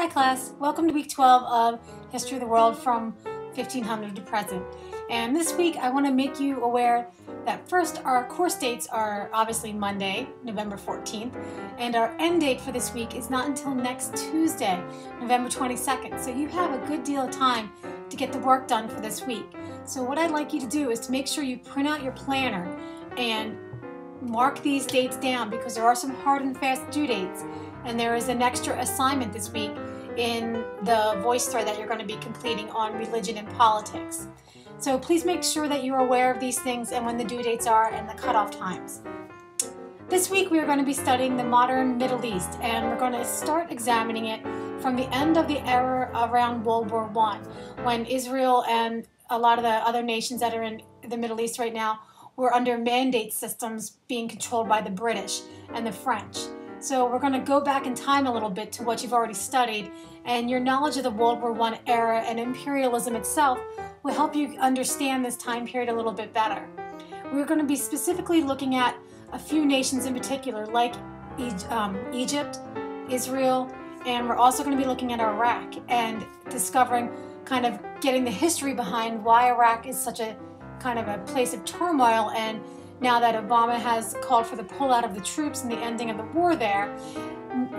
class, welcome to week 12 of History of the World from 1500 to present. And this week I want to make you aware that first our course dates are obviously Monday, November 14th, and our end date for this week is not until next Tuesday, November 22nd. So you have a good deal of time to get the work done for this week. So what I'd like you to do is to make sure you print out your planner and mark these dates down, because there are some hard and fast due dates, and there is an extra assignment this week in the voice thread that you're going to be completing on religion and politics. So please make sure that you're aware of these things and when the due dates are and the cutoff times. This week we are going to be studying the modern Middle East, and we're going to start examining it from the end of the era around World War I, when Israel and a lot of the other nations that are in the Middle East right now were under mandate systems being controlled by the British and the French. So we're going to go back in time a little bit to what you've already studied, and your knowledge of the World War I era and imperialism itself will help you understand this time period a little bit better. We're going to be specifically looking at a few nations in particular, like Egypt, Israel, and we're also going to be looking at Iraq and discovering, kind of getting the history behind why Iraq is such a kind of a place of turmoil, and now that Obama has called for the pullout of the troops and the ending of the war there,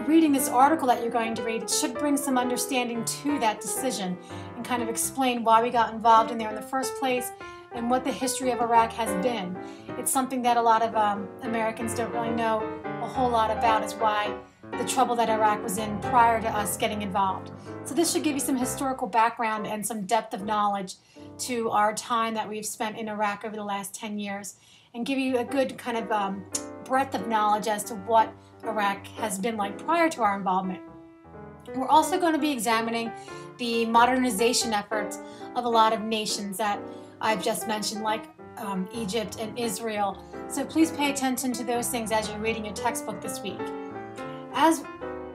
reading this article that you're going to read, it should bring some understanding to that decision and kind of explain why we got involved in there in the first place and what the history of Iraq has been. It's something that a lot of Americans don't really know a whole lot about, is why the trouble that Iraq was in prior to us getting involved. So this should give you some historical background and some depth of knowledge to our time that we've spent in Iraq over the last 10 years, and give you a good kind of breadth of knowledge as to what Iraq has been like prior to our involvement. We're also going to be examining the modernization efforts of a lot of nations that I've just mentioned, like Egypt and Israel. So please pay attention to those things as you're reading your textbook this week. As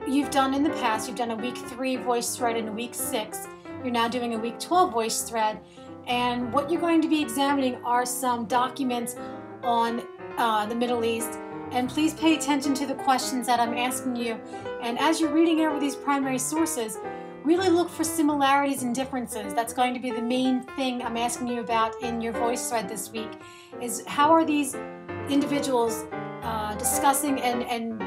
you've done in the past, you've done a week 3 voice thread and a week 6. You're now doing a week 12 voice thread, and what you're going to be examining are some documents on the Middle East, and please pay attention to the questions that I'm asking you. And as you're reading over these primary sources, really look for similarities and differences. That's going to be the main thing I'm asking you about in your voice thread this week, is how are these individuals discussing and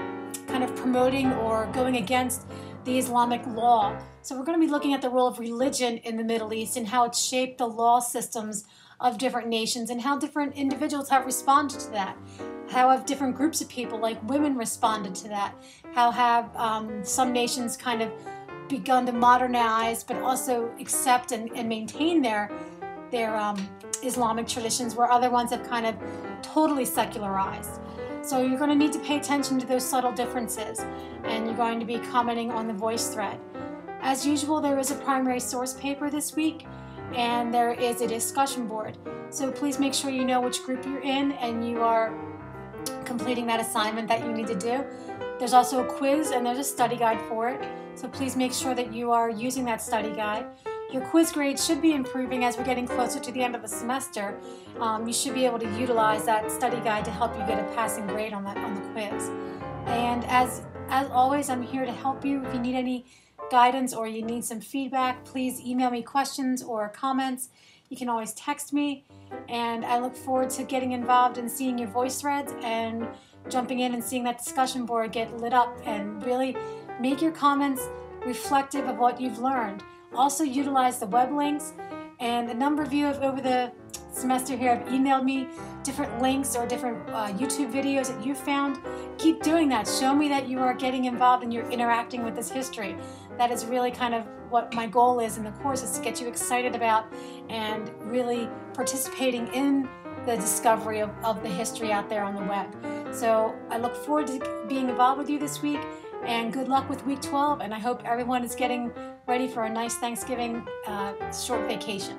kind of promoting or going against the Islamic law. So we're going to be looking at the role of religion in the Middle East and how it shaped the law systems of different nations, and how different individuals have responded to that. How have different groups of people, like women, responded to that? How have some nations kind of begun to modernize but also accept and maintain their Islamic traditions, where other ones have kind of totally secularized? So you're going to need to pay attention to those subtle differences, and you're going to be commenting on the voice thread. As usual, there is a primary source paper this week, and there is a discussion board. So please make sure you know which group you're in and you are completing that assignment that you need to do. There's also a quiz, and there's a study guide for it. So please make sure that you are using that study guide. Your quiz grade should be improving as we're getting closer to the end of the semester. You should be able to utilize that study guide to help you get a passing grade on the quiz. And as always, I'm here to help you. If you need any guidance or you need some feedback, please email me questions or comments. You can always text me, and I look forward to getting involved and seeing your voice threads and jumping in and seeing that discussion board get lit up, and really make your comments reflective of what you've learned. Also utilize the web links, and a number of you have over the semester here have emailed me different links or different YouTube videos that you found. Keep doing that. Show me that you are getting involved and you're interacting with this history. That is really kind of what my goal is in the course, is to get you excited about and really participating in the discovery of the history out there on the web. So I look forward to being involved with you this week, and good luck with week 12, and I hope everyone is getting ready for a nice Thanksgiving short vacation.